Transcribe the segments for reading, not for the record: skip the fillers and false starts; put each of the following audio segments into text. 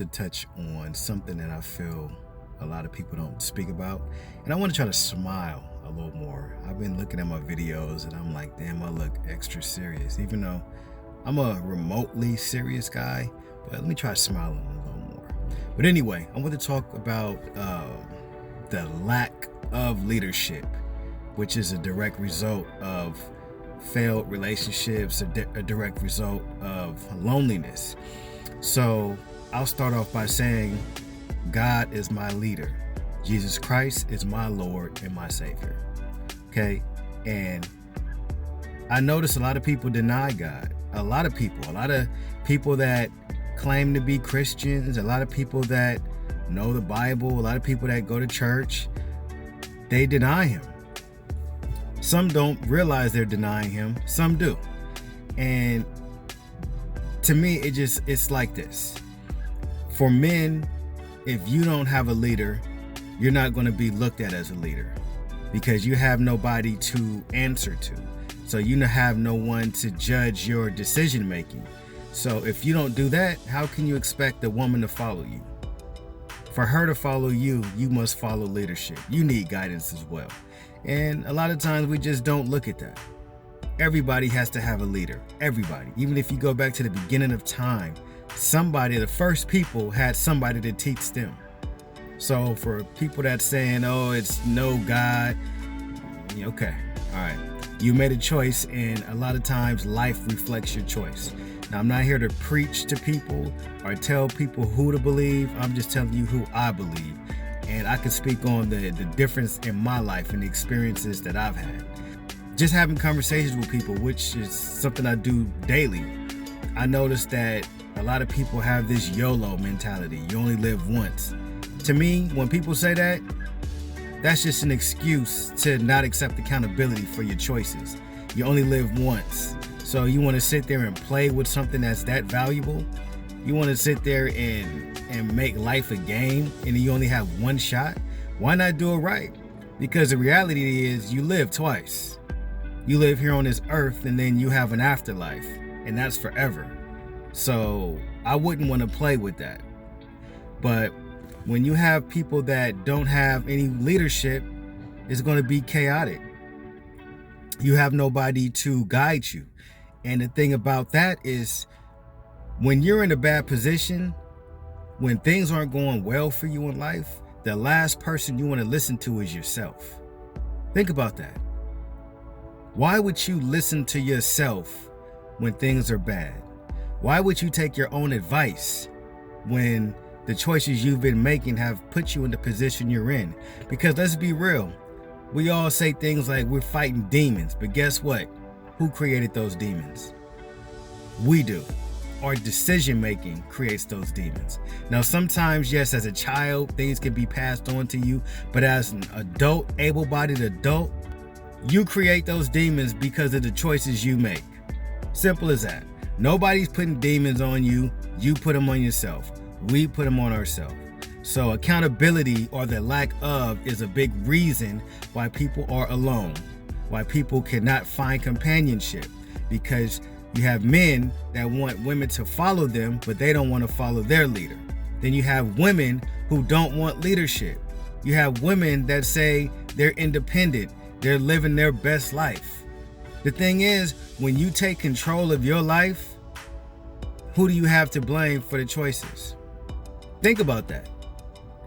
to touch on something that I feel a lot of people don't speak about. And I want to try to smile a little more. I've been looking at my videos and I'm like, damn, I look extra serious, even though I'm a remotely serious guy. But let me try smiling a little more. But anyway, I want to talk about the lack of leadership, which is a direct result of failed relationships, a direct result of loneliness. So I'll start off by saying God is my leader. Jesus Christ is my Lord and my Savior. Okay? And I notice a lot of people deny God. A lot of people that claim to be Christians, a lot of people that know the Bible, a lot of people that go to church, they deny him. Some don't realize they're denying him, some do. And to me, it's like this. For men, if you don't have a leader, you're not going to be looked at as a leader because you have nobody to answer to. So you have no one to judge your decision making. So if you don't do that, how can you expect a woman to follow you? For her to follow you, you must follow leadership. You need guidance as well. And a lot of times we just don't look at that. Everybody has to have a leader. Everybody. Even if you go back to the beginning of time, the first people had somebody to teach them. So for people that's saying, oh, it's no God, okay, all right. You made a choice, and a lot of times life reflects your choice. Now, I'm not here to preach to people or tell people who to believe. I'm just telling you who I believe. And I can speak on the difference in my life and the experiences that I've had. Just having conversations with people, which is something I do daily. I noticed that a lot of people have this YOLO mentality. You only live once. To me, when people say that, that's just an excuse to not accept accountability for your choices. You only live once. So you want to sit there and play with something that's that valuable? You want to sit there and make life a game and you only have one shot? Why not do it right? Because the reality is you live twice. You live here on this earth and then you have an afterlife, and that's forever. So I wouldn't want to play with that. But when you have people that don't have any leadership, it's going to be chaotic. You have nobody to guide you. And the thing about that is, when you're in a bad position, when things aren't going well for you in life, the last person you want to listen to is yourself. Think about that. Why would you listen to yourself when things are bad? Why would you take your own advice when the choices you've been making have put you in the position you're in? Because let's be real, we all say things like we're fighting demons, but guess what? Who created those demons? We do. Our decision making creates those demons. Now, sometimes, yes, as a child, things can be passed on to you, but as an adult, able-bodied adult, you create those demons because of the choices you make. Simple as that. Nobody's putting demons on you. You put them on yourself. We put them on ourselves. So accountability, or the lack of, is a big reason why people are alone, why people cannot find companionship, because you have men that want women to follow them, but they don't want to follow their leader. Then you have women who don't want leadership. You have women that say they're independent, they're living their best life. The thing is, when you take control of your life, who do you have to blame for the choices? Think about that.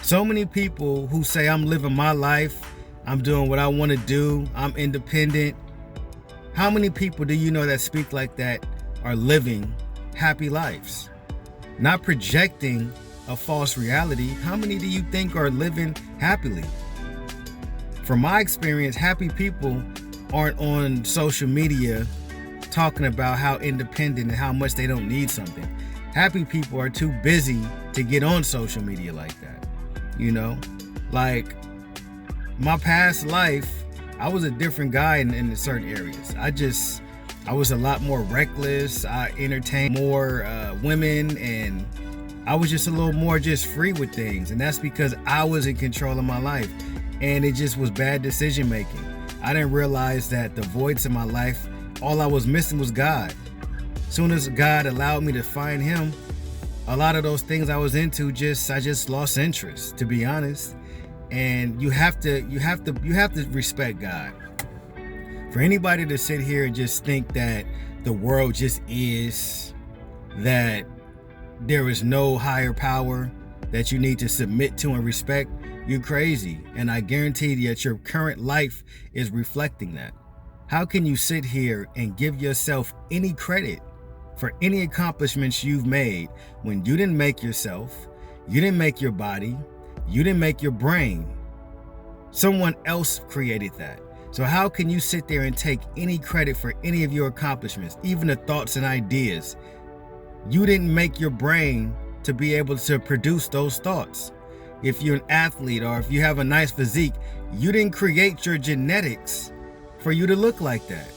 So many people who say, I'm living my life, I'm doing what I want to do, I'm independent. How many people do you know that speak like that are living happy lives? Not projecting a false reality. How many do you think are living happily? From my experience, happy people aren't on social media talking about how independent and how much they don't need something. Happy people are too busy to get on social media like that. You know, like my past life, I was a different guy in certain areas. I was a lot more reckless. I entertained more women, and I was just a little more just free with things. And that's because I was in control of my life, and it just was bad decision making. I didn't realize that the voids in my life, all I was missing was God. As soon as God allowed me to find him, a lot of those things I was into, I just lost interest, to be honest. And you have to respect God. For anybody to sit here and just think that the world just is, that there is no higher power that you need to submit to and respect, you're crazy. And I guarantee that your current life is reflecting that. How can you sit here and give yourself any credit for any accomplishments you've made when you didn't make yourself, you didn't make your body, you didn't make your brain? Someone else created that. So how can you sit there and take any credit for any of your accomplishments, even the thoughts and ideas? You didn't make your brain to be able to produce those thoughts. If you're an athlete or if you have a nice physique, you didn't create your genetics for you to look like that.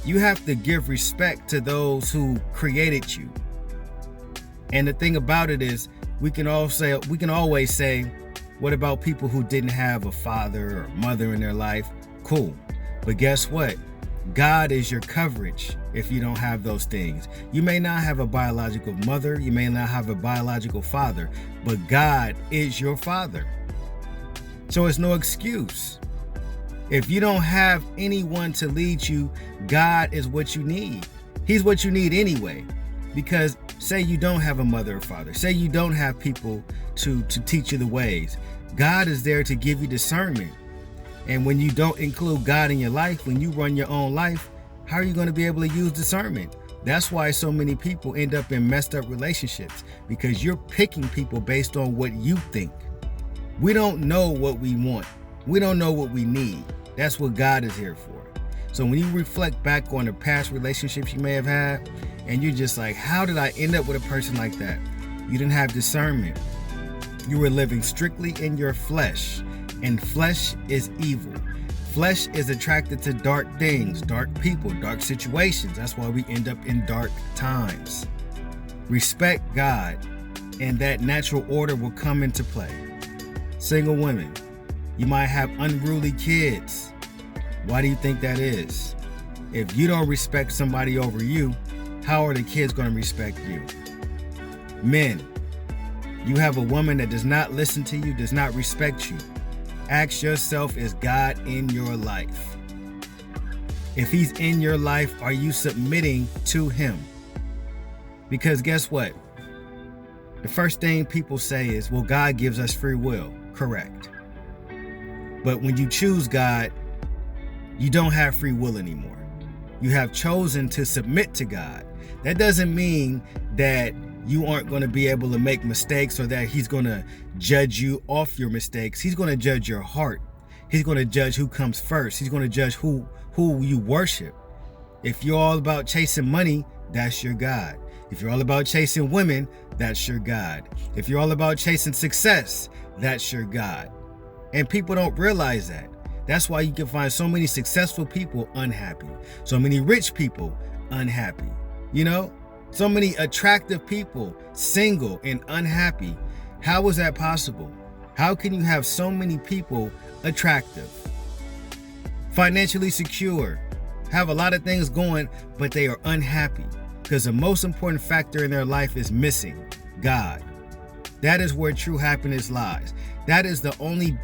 You have to give respect to those who created you. And the thing about it is, we can always say, what about people who didn't have a father or mother in their life? Cool. But guess what? God is your coverage if you don't have those things. You may not have a biological mother, you may not have a biological father, but God is your father. So it's no excuse. If you don't have anyone to lead you, God is what you need. He's what you need anyway. Because say you don't have a mother or father, say you don't have people to teach you the ways, God is there to give you discernment. And when you don't include God in your life, when you run your own life, how are you going to be able to use discernment? That's why so many people end up in messed up relationships, because you're picking people based on what you think. We don't know what we want. We don't know what we need. That's what God is here for. So when you reflect back on the past relationships you may have had, and you're just like, how did I end up with a person like that? You didn't have discernment. You were living strictly in your flesh. And flesh is evil. Flesh is attracted to dark things, dark people, dark situations. That's why we end up in dark times. Respect God, and that natural order will come into play. Single women, you might have unruly kids. Why do you think that is? If you don't respect somebody over you, how are the kids going to respect you? Men, you have a woman that does not listen to you, does not respect you. Ask yourself, is God in your life? If he's in your life, are you submitting to him? Because guess what? The first thing people say is, well, God gives us free will. Correct. But when you choose God, you don't have free will anymore. You have chosen to submit to God. That doesn't mean that you aren't going to be able to make mistakes, or that he's going to judge you off your mistakes. He's going to judge your heart. He's going to judge who comes first. He's going to judge who you worship. If you're all about chasing money, that's your God. If you're all about chasing women, that's your God. If you're all about chasing success, that's your God. And people don't realize that. That's why you can find so many successful people unhappy. So many rich people unhappy. You know? So many attractive people single and unhappy. How is that possible? How can you have so many people attractive, financially secure, have a lot of things going, but they are unhappy? Because the most important factor in their life is missing: God. That is where true happiness lies. That is the only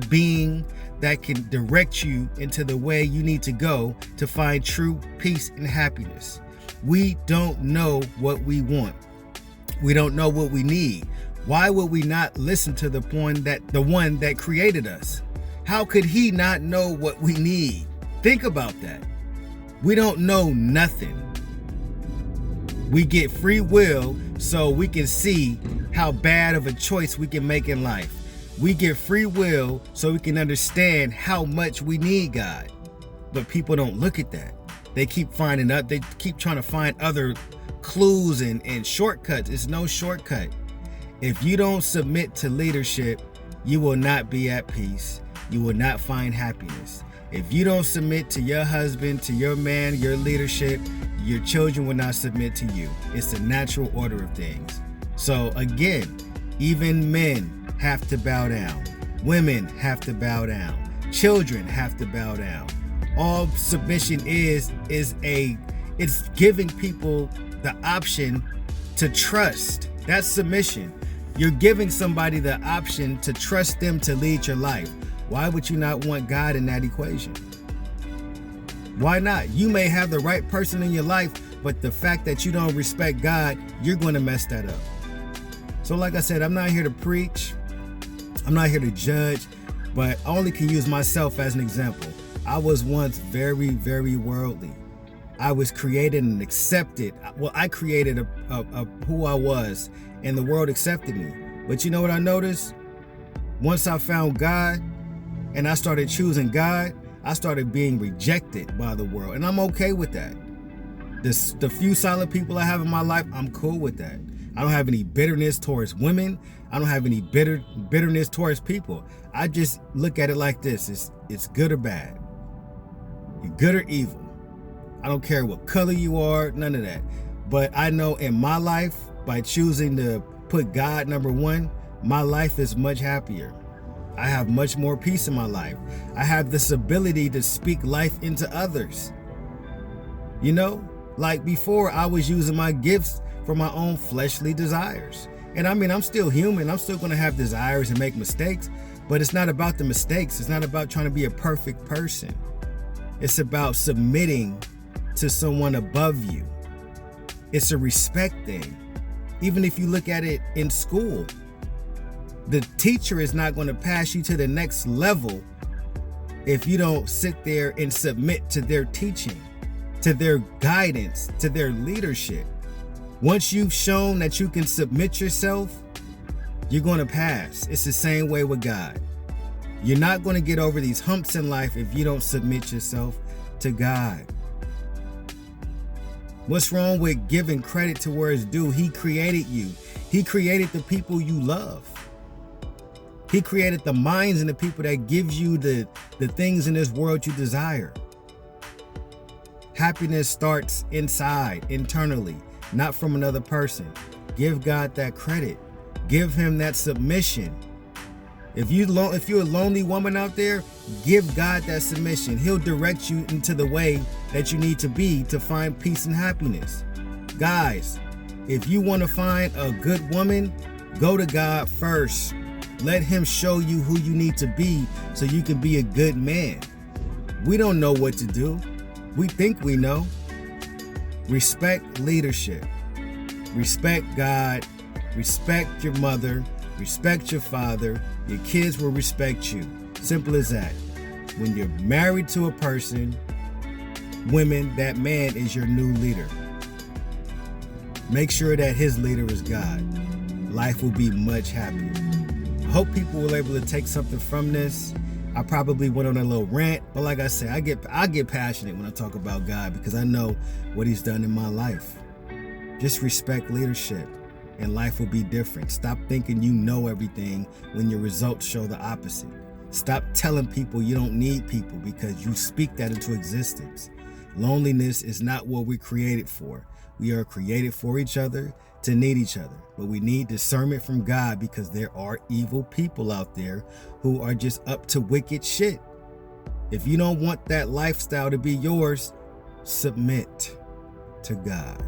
being that can direct you into the way you need to go to find true peace and happiness. We don't know what we want. We don't know what we need. Why would we not listen to the one that created us? How could he not know what we need? Think about that. We don't know nothing. We get free will so we can see how bad of a choice we can make in life. We get free will so we can understand how much we need God. But people don't look at that. They keep trying to find other clues and shortcuts. It's no shortcut. If you don't submit to leadership, you will not be at peace. You will not find happiness. If you don't submit to your husband, to your man, your leadership, your children will not submit to you. It's the natural order of things. So again, even men have to bow down. Women have to bow down. Children have to bow down. All submission is it's giving people the option to trust. That's submission. You're giving somebody the option to trust them to lead your life. Why would you not want God in that equation? Why not? You may have the right person in your life, but the fact that you don't respect God, you're going to mess that up. So like I said, I'm not here to preach. I'm not here to judge, but I only can use myself as an example. I was once very, very worldly. I was created and accepted. Well, I created a who I was, and the world accepted me. But you know what I noticed? Once I found God and I started choosing God, I started being rejected by the world, and I'm okay with that. The few solid people I have in my life, I'm cool with that. I don't have any bitterness towards women. I don't have any bitterness towards people. I just look at it like this. It's good or bad. You're good or evil. I don't care what color you are, none of that. But I know in my life, by choosing to put God number one, my life is much happier. I have much more peace in my life. I have this ability to speak life into others. You know, like before, I was using my gifts for my own fleshly desires. And I mean, I'm still human. I'm still going to have desires and make mistakes, but it's not about the mistakes. It's not about trying to be a perfect person. It's about submitting to someone above you. It's a respect thing. Even if you look at it in school, the teacher is not going to pass you to the next level if you don't sit there and submit to their teaching, to their guidance, to their leadership. Once you've shown that you can submit yourself, you're going to pass. It's the same way with God. You're not going to get over these humps in life if you don't submit yourself to God. What's wrong with giving credit to where it's due? He created you. He created the people you love. He created the minds and the people that gives you the things in this world you desire. Happiness starts inside, internally, not from another person. Give God that credit. Give him that submission. If you're a lonely woman out there, give God that submission. He'll direct you into the way that you need to be to find peace and happiness. Guys, if you want to find a good woman, go to God first. Let him show you who you need to be so you can be a good man. We don't know what to do. We think we know. Respect leadership. Respect God. Respect your mother. Respect your father. Your kids will respect you. Simple as that. When you're married to a person, women, that man is your new leader. Make sure that his leader is God. Life will be much happier. I hope people were able to take something from this. I probably went on a little rant, but like I said, I get passionate when I talk about God because I know what he's done in my life. Just respect leadership and life will be different. Stop thinking you know everything when your results show the opposite. Stop telling people you don't need people because you speak that into existence. Loneliness is not what we're created for. We are created for each other, to need each other. But we need discernment from God because there are evil people out there who are just up to wicked shit. If you don't want that lifestyle to be yours, submit to God.